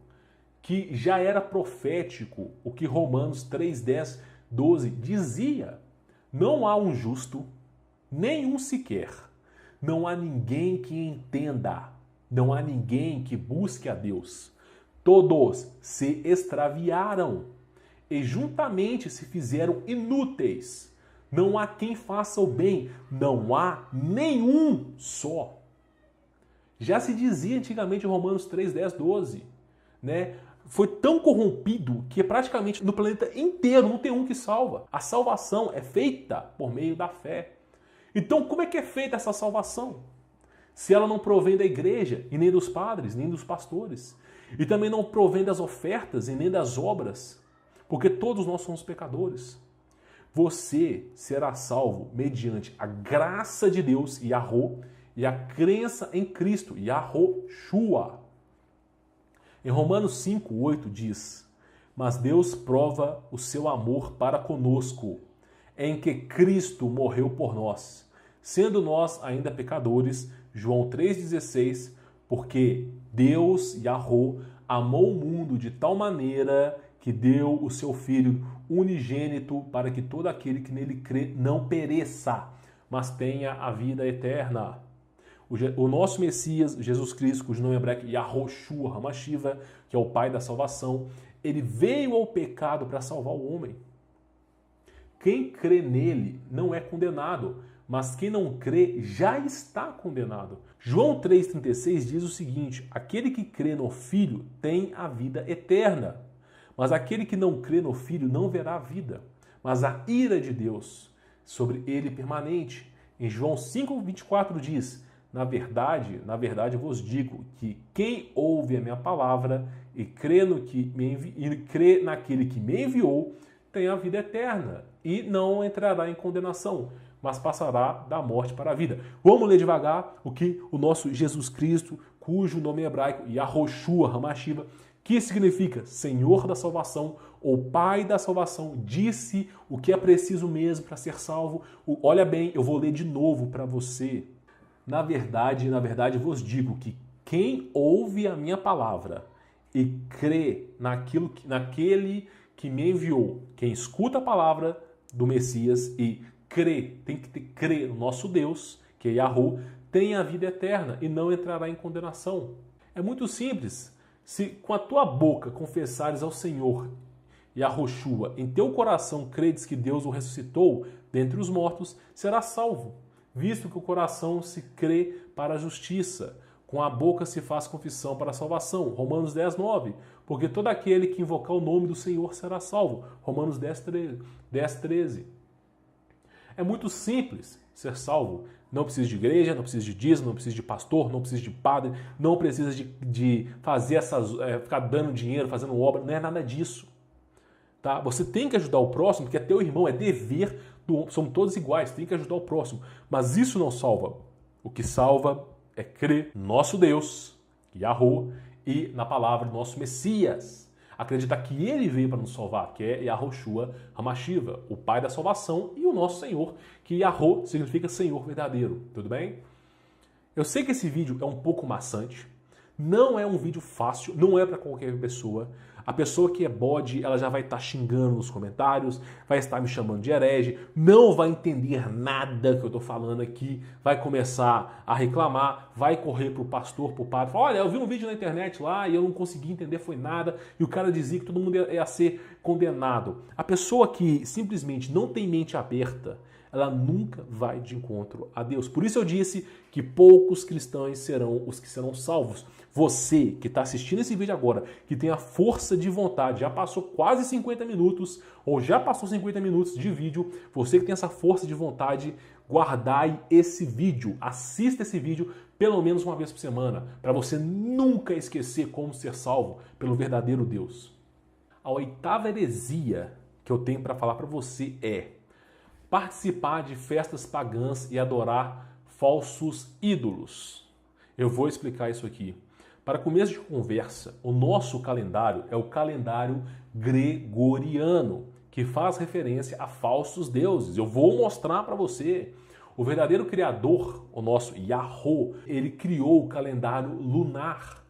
que já era profético o que Romanos 3:10, 12 dizia: não há um justo, nenhum sequer. Não há ninguém que entenda, não há ninguém que busque a Deus. Todos se extraviaram e juntamente se fizeram inúteis. Não há quem faça o bem, não há nenhum só. Já se dizia antigamente em Romanos 3:10, 12, né? Foi tão corrompido que praticamente no planeta inteiro não tem um que salva. A salvação é feita por meio da fé. Então, como é que é feita essa salvação? Se ela não provém da igreja, e nem dos padres, nem dos pastores, e também não provém das ofertas e nem das obras, porque todos nós somos pecadores. Você será salvo mediante a graça de Deus, Yahweh, e a crença em Cristo, Yahushua. Em Romanos 5:8 diz: mas Deus prova o seu amor para conosco, em que Cristo morreu por nós, sendo nós ainda pecadores. João 3,16, porque Deus, Yahweh, amou o mundo de tal maneira que deu o seu Filho unigênito para que todo aquele que nele crê não pereça, mas tenha a vida eterna. O nosso Messias, Jesus Cristo, cujo nome é hebraico Yahushua Hamashiva, que é o Pai da salvação, ele veio ao pecado para salvar o homem. Quem crê nele não é condenado, mas quem não crê já está condenado. João 3,36 diz o seguinte: aquele que crê no Filho tem a vida eterna, mas aquele que não crê no Filho não verá a vida, mas a ira de Deus sobre ele permanente. Em João 5,24 diz: na verdade vos digo que quem ouve a minha palavra e crê naquele que me enviou tem a vida eterna e não entrará em condenação, mas passará da morte para a vida. Vamos ler devagar o que o nosso Jesus Cristo, cujo nome é hebraico Yahushua Hamashiva, que significa Senhor da salvação ou Pai da salvação, disse o que é preciso mesmo para ser salvo. Olha bem, eu vou ler de novo para você. Na verdade vos digo que quem ouve a minha palavra e crê naquele que me enviou, quem escuta a palavra do Messias e crê, tem que crer no nosso Deus, que é Yahweh, tem a vida eterna e não entrará em condenação. É muito simples. Se com a tua boca confessares ao Senhor Yahushua, em teu coração credes que Deus o ressuscitou dentre os mortos, serás salvo. Visto que o coração se crê para a justiça, com a boca se faz confissão para a salvação. Romanos 10:9. Porque todo aquele que invocar o nome do Senhor será salvo. Romanos 10:13. É muito simples ser salvo. Não precisa de igreja, não precisa de dízimo, não precisa de pastor, não precisa de padre, não precisa de fazer ficar dando dinheiro, fazendo obra, não é nada disso. Tá? Você tem que ajudar o próximo, porque é teu irmão, é dever. Somos todos iguais, tem que ajudar o próximo. Mas isso não salva. O que salva é crer no nosso Deus, Yahweh, e na palavra do nosso Messias. Acreditar que ele veio para nos salvar, que é Yahushua Hamashiva, o Pai da salvação e o nosso Senhor, que Yahweh significa Senhor verdadeiro. Tudo bem? Eu sei que esse vídeo é um pouco maçante, não é um vídeo fácil, não é para qualquer pessoa. A pessoa que é bode, ela já vai estar xingando nos comentários, vai estar me chamando de herege, não vai entender nada que eu estou falando aqui, vai começar a reclamar, vai correr pro pastor, pro padre, falar, olha, eu vi um vídeo na internet lá e eu não consegui entender, foi nada, e o cara dizia que todo mundo ia ser condenado. A pessoa que simplesmente não tem mente aberta, ela nunca vai de encontro a Deus. Por isso eu disse que poucos cristãos serão os que serão salvos. Você que está assistindo esse vídeo agora, que tem a força de vontade, já passou quase 50 minutos, ou já passou 50 minutos de vídeo, você que tem essa força de vontade, guardai esse vídeo, assista esse vídeo pelo menos uma vez por semana, para você nunca esquecer como ser salvo pelo verdadeiro Deus. A oitava heresia que eu tenho para falar para você é participar de festas pagãs e adorar falsos ídolos. Eu vou explicar isso aqui. Para começo de conversa, o nosso calendário é o calendário gregoriano, que faz referência a falsos deuses. Eu vou mostrar para você. O verdadeiro criador, o nosso Yahweh, ele criou o calendário lunar,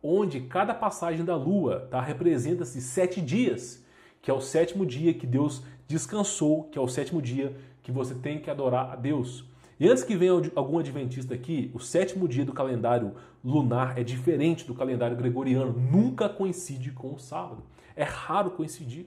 onde cada passagem da lua representa-se 7 dias, que é o 7º dia que Deus descansou, que é o 7º dia que você tem que adorar a Deus. E antes que venha algum adventista aqui, o 7º dia do calendário lunar é diferente do calendário gregoriano, nunca coincide com o sábado. É raro coincidir.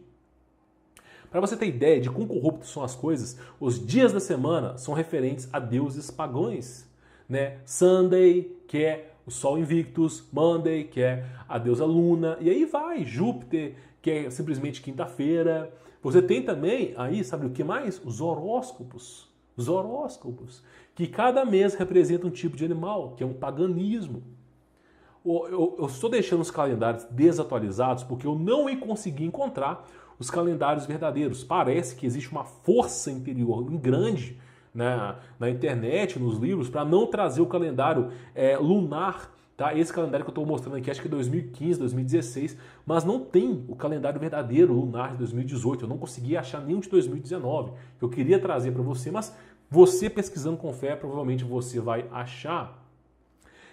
Para você ter ideia de quão corruptas são as coisas, os dias da semana são referentes a deuses pagãos, né? Sunday, que é o Sol Invictus, Monday, que é a deusa Luna, e aí vai, Júpiter, que é simplesmente quinta-feira. Você tem também aí, sabe o que mais? Os horóscopos. Os horóscopos, que cada mês representa um tipo de animal, que é um paganismo. Eu estou deixando os calendários desatualizados porque eu não consegui encontrar os calendários verdadeiros. Parece que existe uma força interior grande na internet, nos livros, para não trazer o calendário lunar. Tá? Esse calendário que eu estou mostrando aqui, acho que é 2015, 2016, mas não tem o calendário verdadeiro lunar de 2018. Eu não consegui achar nenhum de 2019. Eu queria trazer para você, mas você pesquisando com fé, provavelmente você vai achar.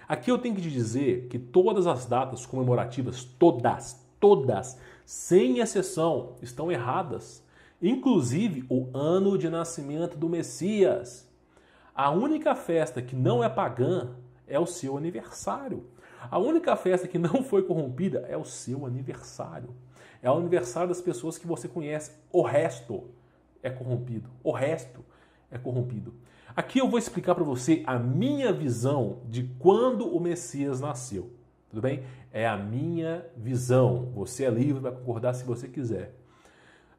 Aqui eu tenho que te dizer que todas as datas comemorativas, todas, sem exceção, estão erradas. Inclusive o ano de nascimento do Messias. A única festa que não é pagã é o seu aniversário. A única festa que não foi corrompida é o seu aniversário. É o aniversário das pessoas que você conhece. O resto é corrompido. O resto é corrompido. Aqui eu vou explicar para você a minha visão de quando o Messias nasceu. Tudo bem? É a minha visão. Você é livre para concordar se você quiser.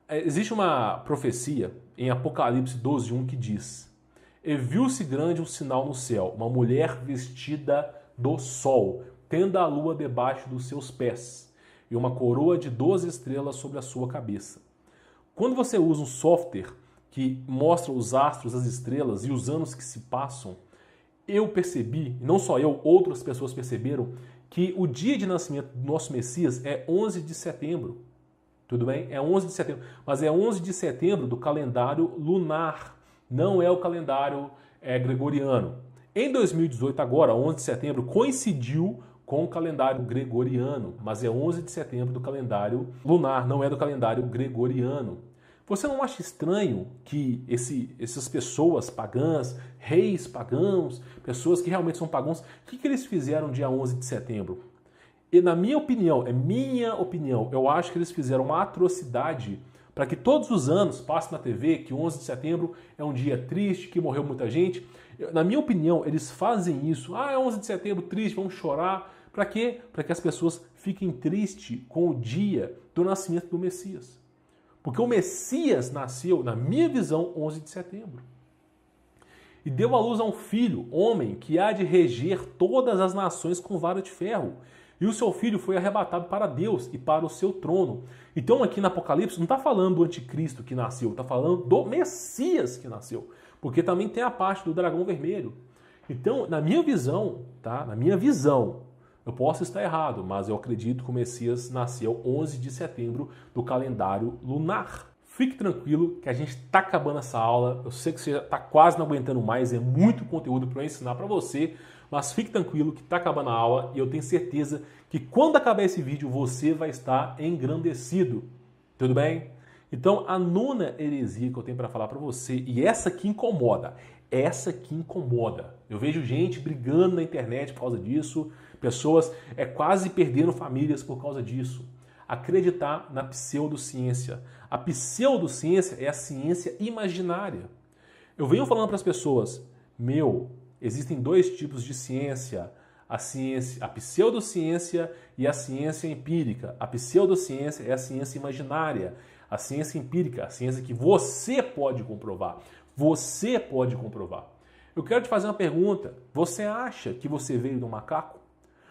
Existe uma profecia em Apocalipse 12:1 que diz: e viu-se grande um sinal no céu, uma mulher vestida do sol, tendo a lua debaixo dos seus pés, e uma coroa de 12 estrelas sobre a sua cabeça. Quando você usa um software que mostra os astros, as estrelas e os anos que se passam, eu percebi, e não só eu, outras pessoas perceberam, que o dia de nascimento do nosso Messias é 11 de setembro. Tudo bem? É 11 de setembro. Mas é 11 de setembro do calendário lunar. Não é o calendário gregoriano. Em 2018, agora, 11 de setembro, coincidiu com o calendário gregoriano, mas é 11 de setembro do calendário lunar, não é do calendário gregoriano. Você não acha estranho que essas pessoas pagãs, reis pagãos, pessoas que realmente são pagãos, o que eles fizeram dia 11 de setembro? E na minha opinião, eu acho que eles fizeram uma atrocidade para que todos os anos passe na TV que 11 de setembro é um dia triste, que morreu muita gente. Na minha opinião, eles fazem isso. É 11 de setembro, triste, vamos chorar. Para quê? Para que as pessoas fiquem tristes com o dia do nascimento do Messias. Porque o Messias nasceu, na minha visão, 11 de setembro. E deu à luz a um filho, homem, que há de reger todas as nações com vara de ferro. E o seu filho foi arrebatado para Deus e para o seu trono. Então aqui no Apocalipse não está falando do anticristo que nasceu, está falando do Messias que nasceu. Porque também tem a parte do dragão vermelho. Então, na minha visão, eu posso estar errado, mas eu acredito que o Messias nasceu 11 de setembro do calendário lunar. fique tranquilo que a gente está acabando essa aula. Eu sei que você está quase não aguentando mais, é muito conteúdo para eu ensinar para você, mas fique tranquilo que está acabando a aula e eu tenho certeza que quando acabar esse vídeo você vai estar engrandecido. Tudo bem? Então, a nona heresia que eu tenho para falar para você, e essa que incomoda, Eu vejo gente brigando na internet por causa disso, pessoas quase perdendo famílias por causa disso. Acreditar na pseudociência. A pseudociência é a ciência imaginária. Eu venho falando para as pessoas, existem dois tipos de ciência. A pseudociência e a ciência empírica. A pseudociência é a ciência imaginária. A ciência empírica, a ciência que você pode comprovar. Você pode comprovar. Eu quero te fazer uma pergunta. Você acha que você veio do macaco?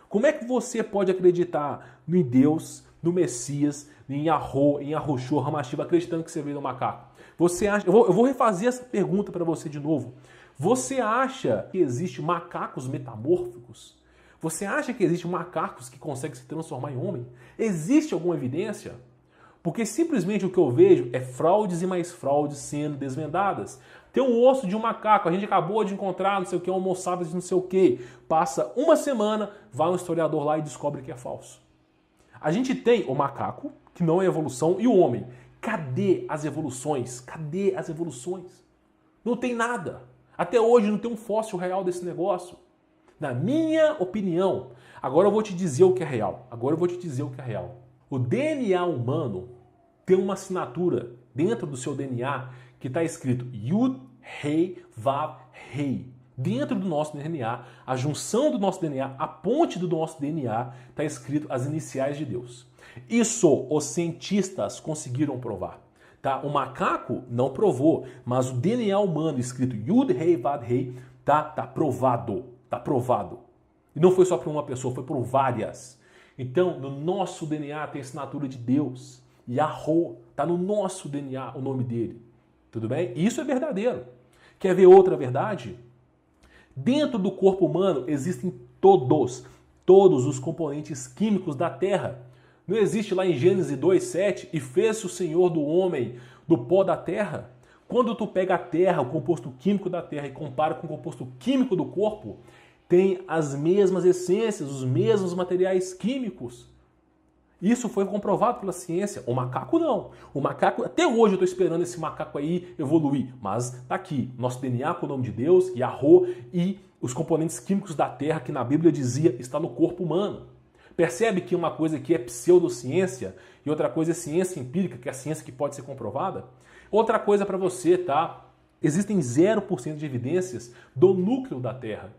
Como é que você pode acreditar em Deus, no Messias, em Yahô, em Yahushua HaMashiach, acreditando que você veio do macaco? Você acha? Eu vou refazer essa pergunta para você de novo. Você acha que existe macacos metamórficos? Você acha que existe macacos que conseguem se transformar em homem? Existe alguma evidência? Porque simplesmente o que eu vejo é fraudes e mais fraudes sendo desvendadas. Tem um osso de um macaco, a gente acabou de encontrar, não sei o que, um homo sapiens, não sei o que. Passa uma semana, vai um historiador lá e descobre que é falso. A gente tem o macaco, que não é evolução, e o homem. Cadê as evoluções? Cadê as evoluções? Não tem nada. Até hoje não tem um fóssil real desse negócio. Na minha opinião, agora eu vou te dizer o que é real. O DNA humano tem uma assinatura dentro do seu DNA que está escrito Yud, Rei, Vav, Rei. Dentro do nosso DNA, a junção do nosso DNA, a ponte do nosso DNA, está escrito as iniciais de Deus. Isso os cientistas conseguiram provar. Tá? O macaco não provou, mas o DNA humano escrito Yud, Rei, Vav, Rei tá provado. Está provado. E não foi só por uma pessoa, foi por várias. Então, no nosso DNA tem a assinatura de Deus. Yahô, está no nosso DNA o nome dele. Tudo bem? Isso é verdadeiro. Quer ver outra verdade? Dentro do corpo humano existem todos os componentes químicos da Terra. Não existe lá em Gênesis 2:7 e fez-se o Senhor do homem do pó da terra? Quando tu pega a terra, o composto químico da terra e compara com o composto químico do corpo, tem as mesmas essências, os mesmos materiais químicos. Isso foi comprovado pela ciência. O macaco não. O macaco, até hoje eu estou esperando esse macaco aí evoluir. Mas tá aqui, nosso DNA com o nome de Deus, Yahô, e os componentes químicos da Terra, que na Bíblia dizia, está no corpo humano. Percebe que uma coisa aqui é pseudociência e outra coisa é ciência empírica, que é a ciência que pode ser comprovada? Outra coisa para você, tá? Existem 0% de evidências do núcleo da Terra.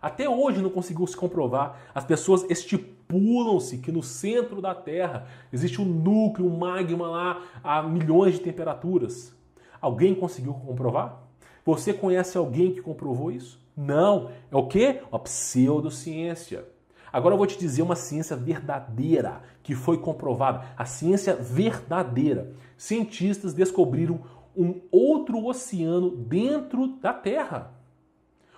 Até hoje não conseguiu se comprovar. As pessoas estipulam-se que no centro da Terra existe um núcleo, um magma lá a milhões de temperaturas. Alguém conseguiu comprovar? Você conhece alguém que comprovou isso? Não. É o quê? A pseudociência. Agora eu vou te dizer uma ciência verdadeira que foi comprovada. A ciência verdadeira. Cientistas descobriram um outro oceano dentro da Terra.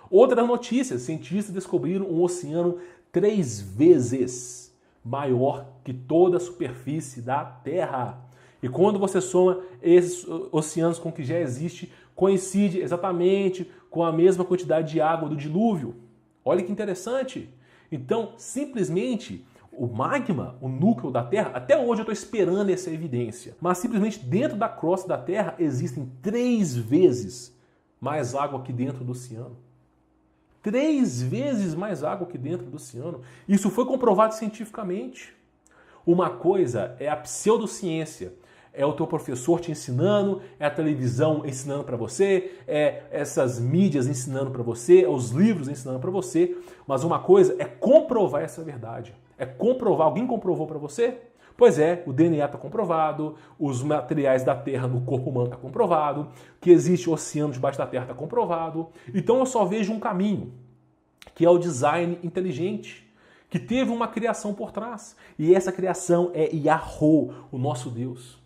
Outra notícia, cientistas descobriram um oceano 3 vezes maior que toda a superfície da Terra. E quando você soma esses oceanos com o que já existe, coincide exatamente com a mesma quantidade de água do dilúvio. Olha que interessante. Então, simplesmente, o magma, o núcleo da Terra, até hoje eu estou esperando essa evidência, mas simplesmente dentro da crosta da Terra existem 3 vezes mais água que dentro do oceano. 3 vezes mais água que dentro do oceano. Isso foi comprovado cientificamente. Uma coisa é a pseudociência. É o teu professor te ensinando, é a televisão ensinando para você, é essas mídias ensinando para você, é os livros ensinando para você. Mas uma coisa é comprovar essa verdade. É comprovar. Alguém comprovou para você? Pois é, o DNA está comprovado, os materiais da Terra no corpo humano está comprovado, que existe oceano debaixo da Terra está comprovado. Então eu só vejo um caminho, que é o design inteligente, que teve uma criação por trás. E essa criação é Yahô, o nosso Deus.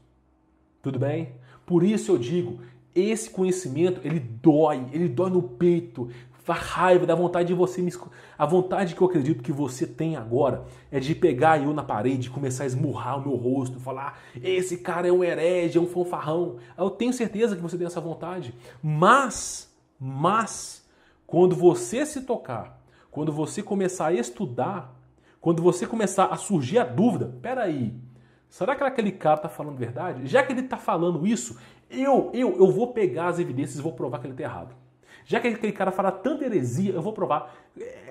Tudo bem? Por isso eu digo, esse conhecimento, ele dói no peito. dá raiva, dá vontade de você me... A vontade que eu acredito que você tem agora é de pegar eu na parede, começar a esmurrar o meu rosto, falar, esse cara é um herege, é um fanfarrão. Eu tenho certeza que você tem essa vontade. Mas, quando você se tocar, quando você começar a estudar, quando você começar a surgir a dúvida, peraí, será que aquele cara está falando verdade? Já que ele está falando isso, eu vou pegar as evidências e vou provar que ele está errado. Já que aquele cara fala tanta heresia, eu vou provar.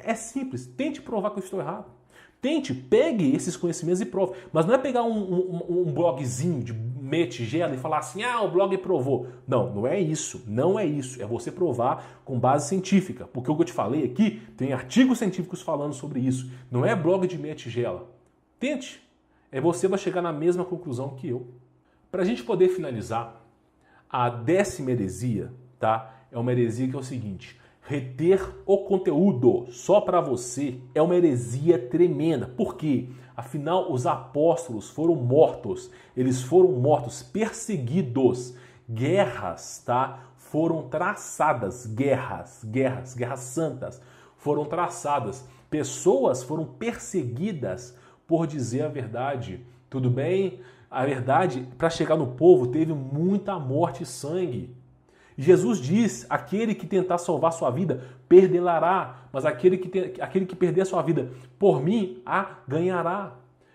É simples, tente provar que eu estou errado. Tente, pegue esses conhecimentos e prove. Mas não é pegar um blogzinho de meia tigela e falar assim, o blog provou. Não, não é isso. Não é isso. É você provar com base científica. Porque o que eu te falei aqui, tem artigos científicos falando sobre isso. Não é blog de meia tigela. Tente. Você vai chegar na mesma conclusão que eu. Para a gente poder finalizar, a 10ª heresia, tá? É uma heresia que é o seguinte: reter o conteúdo só para você é uma heresia tremenda. Por quê? Afinal, os apóstolos foram mortos. Eles foram mortos, perseguidos. Guerras, tá? Foram traçadas. Guerras santas foram traçadas. Pessoas foram perseguidas por dizer a verdade. Tudo bem? A verdade, para chegar no povo, teve muita morte e sangue. Jesus diz, aquele que tentar salvar sua vida, perdê-la-á, mas aquele que perder a sua vida por mim, a ganhará.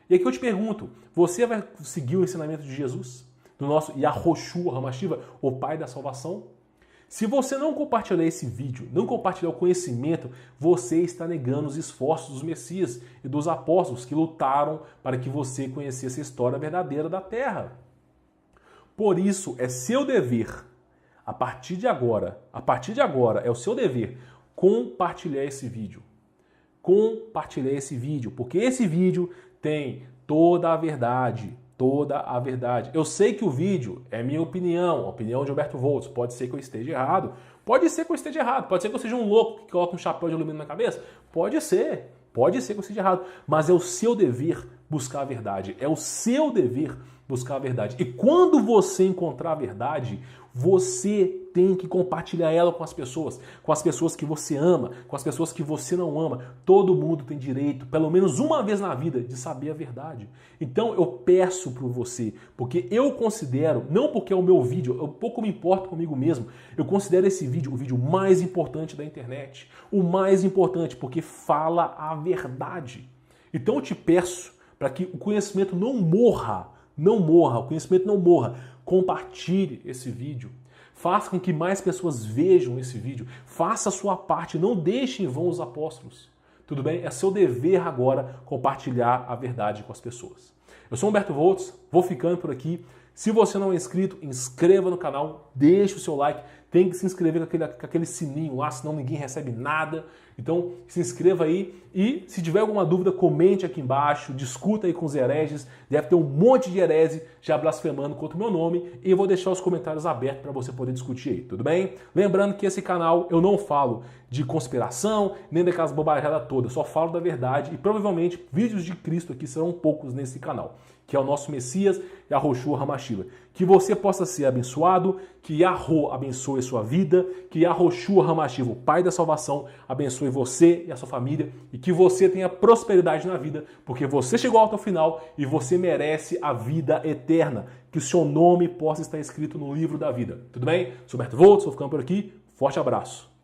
E aqui eu te pergunto, você vai seguir o ensinamento de Jesus? Do nosso Yahoshua HaMashiach, o Pai da salvação? Se você não compartilhar esse vídeo, não compartilhar o conhecimento, você está negando os esforços dos Messias e dos apóstolos que lutaram para que você conhecesse a história verdadeira da Terra. Por isso, é seu dever, a partir de agora, é o seu dever compartilhar esse vídeo. Compartilhar esse vídeo, porque esse vídeo tem toda a verdade. Toda a verdade. Eu sei que o vídeo é minha opinião, a opinião de Humberto Voltz. Pode ser que eu esteja errado. Pode ser que eu esteja errado. Pode ser que eu seja um louco que coloca um chapéu de alumínio na cabeça. Pode ser. Pode ser que eu esteja errado. Mas é o seu dever buscar a verdade. É o seu dever buscar a verdade. E quando você encontrar a verdade, você tem que compartilhar ela com as pessoas que você ama, com as pessoas que você não ama. Todo mundo tem direito, pelo menos uma vez na vida, de saber a verdade. Então eu peço por você, porque eu considero, não porque é o meu vídeo, eu pouco me importo comigo mesmo, eu considero esse vídeo o vídeo mais importante da internet. O mais importante, porque fala a verdade. Então eu te peço para que o conhecimento não morra, o conhecimento não morra. Compartilhe esse vídeo. Faça com que mais pessoas vejam esse vídeo. Faça a sua parte. Não deixe em vão os apóstolos. Tudo bem? É seu dever agora compartilhar a verdade com as pessoas. Eu sou Humberto Voltz. Vou ficando por aqui. Se você não é inscrito, inscreva no canal. Deixe o seu like. Tem que se inscrever com aquele sininho lá, senão ninguém recebe nada. Então, se inscreva aí e se tiver alguma dúvida, comente aqui embaixo, discuta aí com os hereges. Deve ter um monte de herege já blasfemando contra o meu nome e eu vou deixar os comentários abertos para você poder discutir aí, tudo bem? Lembrando que esse canal eu não falo de conspiração, nem daquelas bobajadas todas, eu só falo da verdade e provavelmente vídeos de Cristo aqui serão poucos nesse canal, que é o nosso Messias, Yahoshua HaMashiach. Que você possa ser abençoado, que Yahô abençoe a sua vida, que Yahoshua HaMashiach, o Pai da salvação, abençoe você e a sua família e que você tenha prosperidade na vida, porque você chegou até o final e você merece a vida eterna. Que o seu nome possa estar escrito no livro da vida. Tudo bem? Sou Humberto Voltz, vou ficando por aqui. Forte abraço.